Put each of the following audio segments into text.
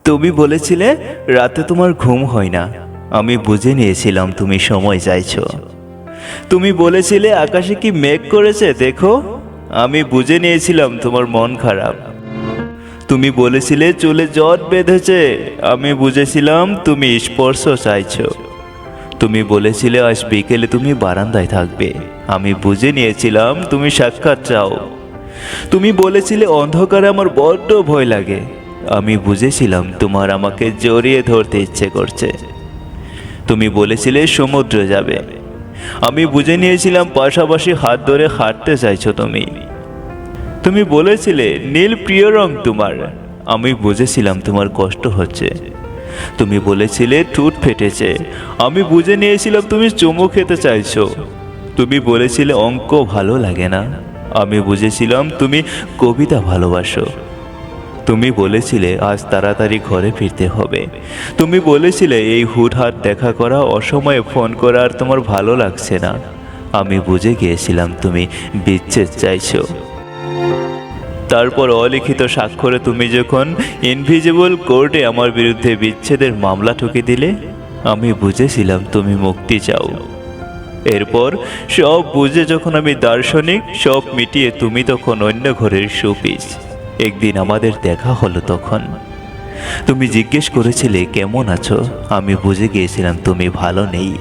তুমি বলেছিলে রাতে তোমার ঘুম হয় না। আমি বুঝে নিয়েছিলাম তুমি সময় চাইছো। তুমি বলেছিলে আকাশে কি মেঘ করেছে দেখো। আমি বুঝে নিয়েছিলাম তোমার মন খারাপ। তুমি বলেছিলে চুলে জট বেঁধেছে। আমি বুঝেছিলাম তুমি স্পর্শ চাইছো। তুমি বলেছিলে আজ বিকেলে তুমি বারান্দায় থাকবে। আমি বুঝে নিয়েছিলাম তুমি সাক্ষাৎ চাও। তুমি বলেছিলে অন্ধকারে আমার বড্ড ভয় লাগে। আমি বুঝেছিলাম তোমার আমাকে জড়িয়ে ধরতে ইচ্ছে করছে। তুমি বলেছিলে সমুদ্রে যাবে। আমি বুঝে নিয়েছিলাম পাশাপাশি হাত ধরে হাঁটতে চাইছো তুমি। তুমি বলেছিলে নীল প্রিয় রং তোমার। আমি বুঝেছিলাম তোমার কষ্ট হচ্ছে। তুমি বলেছিলে ঠোঁট ফেটেছে। আমি বুঝে নিয়েছিলাম তুমি চুমু খেতে চাইছো। তুমি বলেছিলে অঙ্ক ভালো লাগে না। আমি বুঝেছিলাম তুমি কবিতা ভালোবাসো। তুমি বলেছিলে আজ তাড়াতাড়ি ঘরে ফিরতে হবে। তুমি বলেছিলে এই হুটহাট দেখা করা, অসময়ে ফোন করা আর তোমার ভালো লাগছে না। আমি বুঝে গিয়েছিলাম তুমি বিচ্ছেদ চাইছো। তারপর অলিখিত স্বাক্ষরে তুমি যখন ইনভিজিবল কোর্টে আমার বিরুদ্ধে বিচ্ছেদের মামলা ঠুকে দিলে, আমি বুঝেছিলাম তুমি মুক্তি চাও। এরপর সব বুঝে যখন আমি দার্শনিক, সব মিটিয়ে তুমি তখন অন্য ঘরের শোপিস। একদিন আমাদের দেখা হলো, তখন তুমি জিজ্ঞেস করেছিলে কেমন আছো। আমি বুঝে গিয়েছিলাম তুমি ভালো নেই।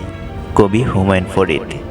কবি হুমায়ুন ফরিদ।